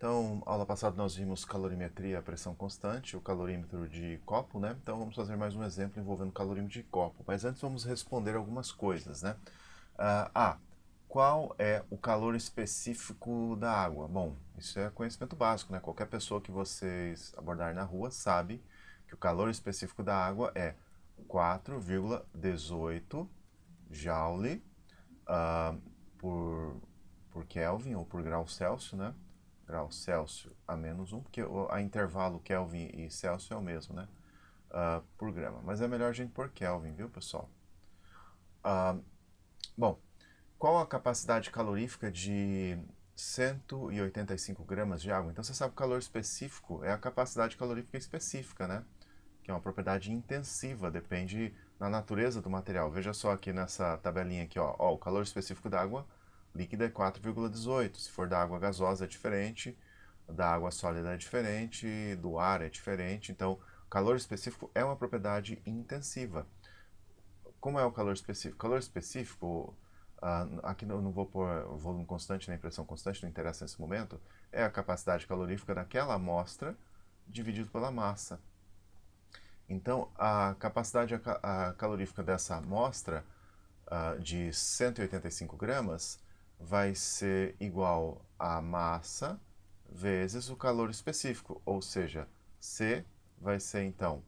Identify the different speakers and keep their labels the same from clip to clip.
Speaker 1: Então, aula passada nós vimos calorimetria a pressão constante, o calorímetro de copo, né? Então vamos fazer mais um exemplo envolvendo calorímetro de copo. Mas antes vamos responder algumas coisas, né? Qual é o calor específico da água? Bom, isso é conhecimento básico, né? Qualquer pessoa que vocês abordarem na rua sabe que o calor específico da água é 4,18 Joule por Kelvin ou por grau Celsius, né? Grau Celsius a menos 1, porque a intervalo Kelvin e Celsius é o mesmo, né? Por grama. Mas é melhor a gente pôr Kelvin, viu, pessoal? Bom, qual a capacidade calorífica de 185 gramas de água? Então você sabe que o calor específico é a capacidade calorífica específica, né? Que é uma propriedade intensiva, depende da natureza do material. Veja só aqui nessa tabelinha aqui, ó, o calor específico da água líquida é 4,18. Se for da água gasosa é diferente, da água sólida é diferente, do ar é diferente. Então, o calor específico é uma propriedade intensiva. Como é o calor específico? O calor específico, aqui eu não vou pôr volume constante nem pressão constante, não interessa nesse momento, é a capacidade calorífica daquela amostra dividido pela massa. Então, a capacidade calorífica dessa amostra de 185 gramas vai ser igual à massa vezes o calor específico, ou seja, C vai ser então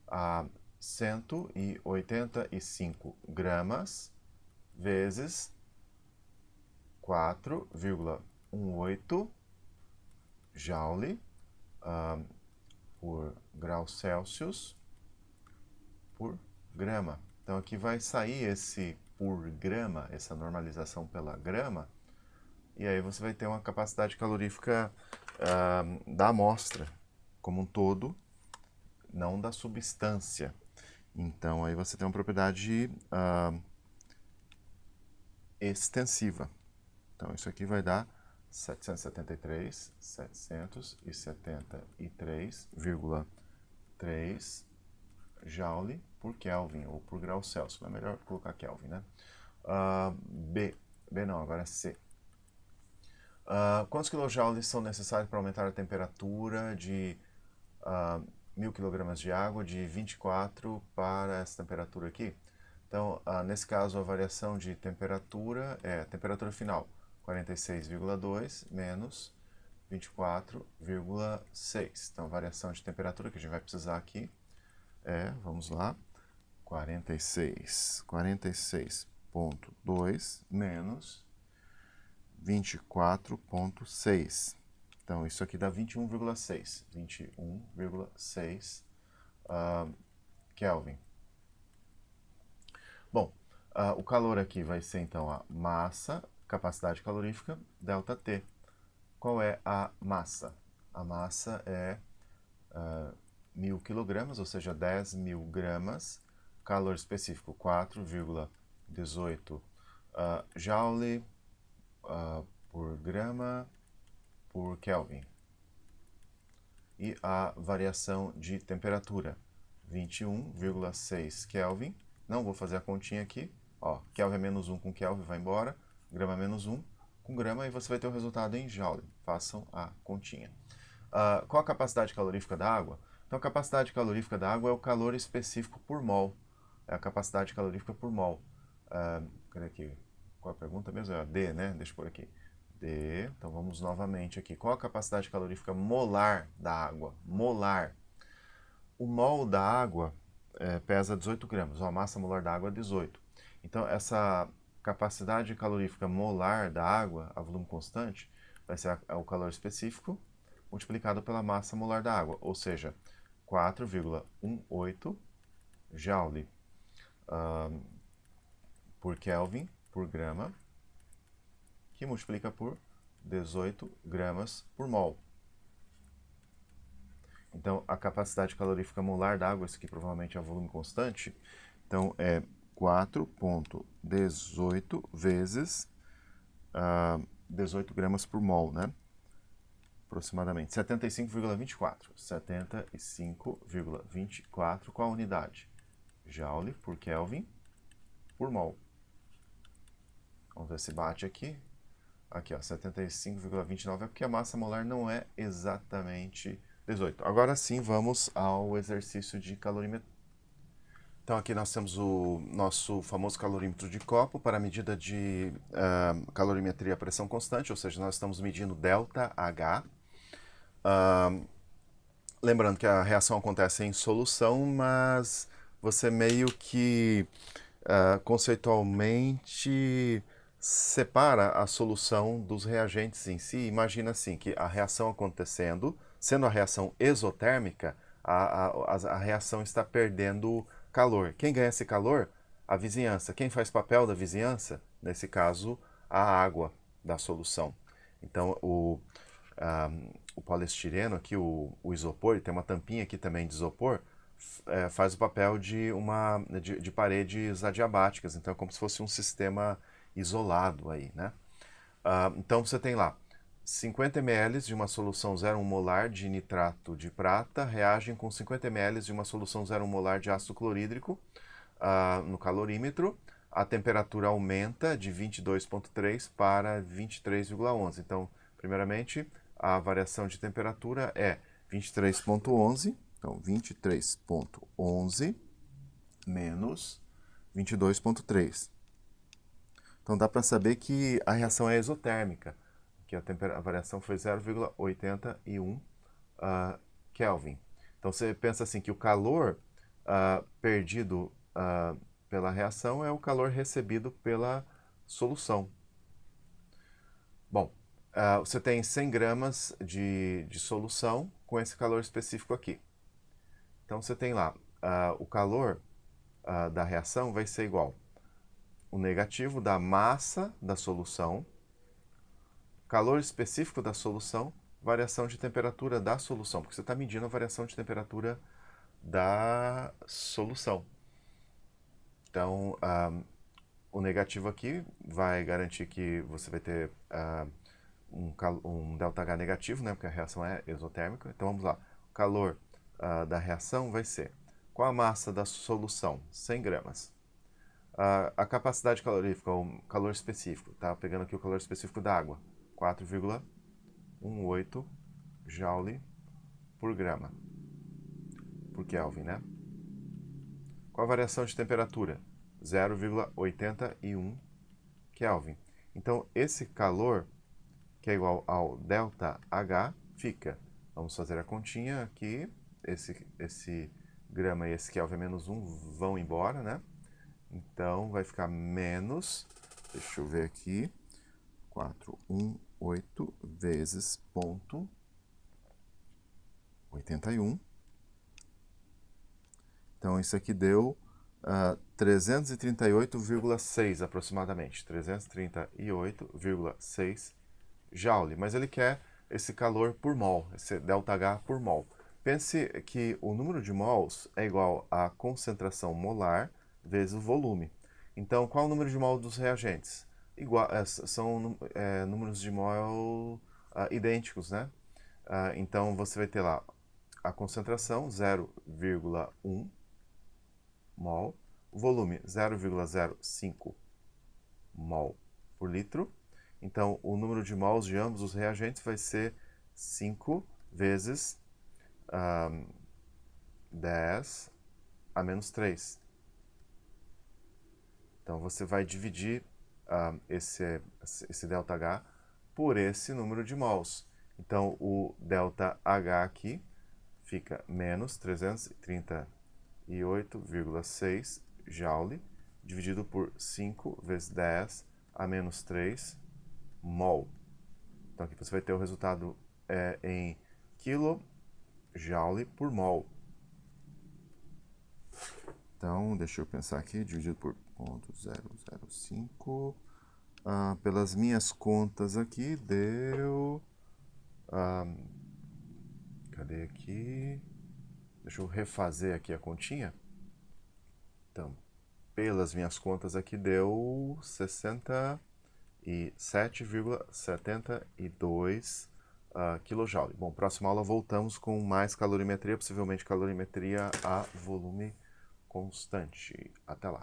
Speaker 1: a 185 gramas vezes 4,18 Joule por grau Celsius por grama. Então aqui vai sair esse por grama, essa normalização pela grama, e aí você vai ter uma capacidade calorífica da amostra como um todo, não da substância. Então aí você tem uma propriedade extensiva. Então isso aqui vai dar 773 Joule por Kelvin ou por grau Celsius. Mas é melhor colocar Kelvin, né? B não, agora é C. Quantos quilojoules são necessários para aumentar a temperatura de 1.000 kg de água de 24 para essa temperatura aqui? Então, nesse caso, a variação de temperatura é a temperatura final, 46,2 menos 24,6. Então, a variação de temperatura que a gente vai precisar aqui vamos lá, 46,2 menos 24,6. Então, isso aqui dá 21,6. 21,6 Kelvin. Bom, o calor aqui vai ser, então, a massa, capacidade calorífica, ΔT. Qual é a massa? A massa é 1.000 kg, ou seja, 10.000 gramas. Calor específico, 4,18 Joule por grama por Kelvin. E a variação de temperatura, 21,6 Kelvin. Não vou fazer a continha aqui. Kelvin é menos 1 com Kelvin, vai embora. Grama é menos 1 com grama, e você vai ter o resultado em Joule. Façam a continha. Qual a capacidade calorífica da água? Então, a capacidade calorífica da água é o calor específico por mol. É a capacidade calorífica por mol. Cadê aqui? Qual a pergunta mesmo? É a D, né? Deixa eu pôr aqui. D. Então, vamos novamente aqui. Qual a capacidade calorífica molar da água? Molar. O mol da água pesa 18 gramas. A massa molar da água é 18. Então, essa capacidade calorífica molar da água, a volume constante, vai ser o calor específico multiplicado pela massa molar da água, ou seja, 4,18 Joule por Kelvin por grama, que multiplica por 18 gramas por mol. Então, a capacidade calorífica molar da água, isso aqui provavelmente é volume constante, então é 4,18 vezes 18 gramas por mol, né? Aproximadamente 75,24. 75,24, qual a unidade? Joule por Kelvin por mol. Vamos ver se bate aqui. Aqui, ó, 75,29 é porque a massa molar não é exatamente 18. Agora sim, vamos ao exercício de calorímetro. Então aqui nós temos o nosso famoso calorímetro de copo para a medida de calorimetria a pressão constante, ou seja, nós estamos medindo ΔH. Lembrando que a reação acontece em solução, mas você meio que conceitualmente separa a solução dos reagentes em si. Imagina assim, que a reação acontecendo, sendo a reação exotérmica, a reação está perdendo calor. Quem ganha esse calor? A vizinhança. Quem faz papel da vizinhança? Nesse caso, a água da solução. Então, o poliestireno aqui, o isopor, e tem uma tampinha aqui também de isopor, faz o papel de paredes adiabáticas. Então é como se fosse um sistema isolado aí, né? Então você tem lá 50 ml de uma solução 0,1 molar de nitrato de prata reagem com 50 ml de uma solução 0,1 molar de ácido clorídrico no calorímetro. A temperatura aumenta de 22,3 para 23,11. Então, primeiramente, a variação de temperatura é 23,11. Então, 23,11 menos 22,3. Então, dá para saber que a reação é exotérmica, que a variação foi 0,81 Kelvin. Então, você pensa assim que o calor perdido pela reação é o calor recebido pela solução. Bom, você tem 100 gramas de solução com esse calor específico aqui. Então você tem lá, o calor da reação vai ser igual o negativo da massa da solução, calor específico da solução, variação de temperatura da solução, porque você está medindo a variação de temperatura da solução. Então, o negativo aqui vai garantir que você vai ter um ΔH negativo, né, porque a reação é exotérmica. Então vamos lá, o calor da reação vai ser, qual a massa da solução? 100 gramas. A capacidade calorífica, o calor específico, tá pegando aqui o calor específico da água, 4,18 joule por grama, por Kelvin, né? Qual a variação de temperatura? 0,81 Kelvin. Então, esse calor, que é igual ao ΔH, fica. Vamos fazer a continha aqui. Esse grama e esse Kelvin menos 1 vão embora, né? Então, vai ficar menos, deixa eu ver aqui, 418 vezes ponto 81. Então, isso aqui deu 338,6 aproximadamente. 338,6 joule. Mas ele quer esse calor por mol, esse ΔH por mol. Pense que o número de mols é igual à concentração molar vezes o volume. Então, qual é o número de mol dos reagentes? São números de mol idênticos, né? Então, você vai ter lá a concentração 0,1 mol, o volume 0,05 mol por litro. Então, o número de mols de ambos os reagentes vai ser 5 vezes 10 a menos 3. Então, você vai dividir esse ΔH por esse número de mols. Então, o ΔH aqui fica menos 338,6 joule, dividido por 5 vezes 10 a menos 3 mol. Então, aqui você vai ter o resultado em kJ por mol. Então, deixa eu pensar aqui, dividido por 0,005. Pelas minhas contas aqui, deu... cadê aqui? Deixa eu refazer aqui a continha. Então, pelas minhas contas aqui, deu 67,72 kJ. Bom, próxima aula voltamos com mais calorimetria, possivelmente calorimetria a volume constante. Até lá.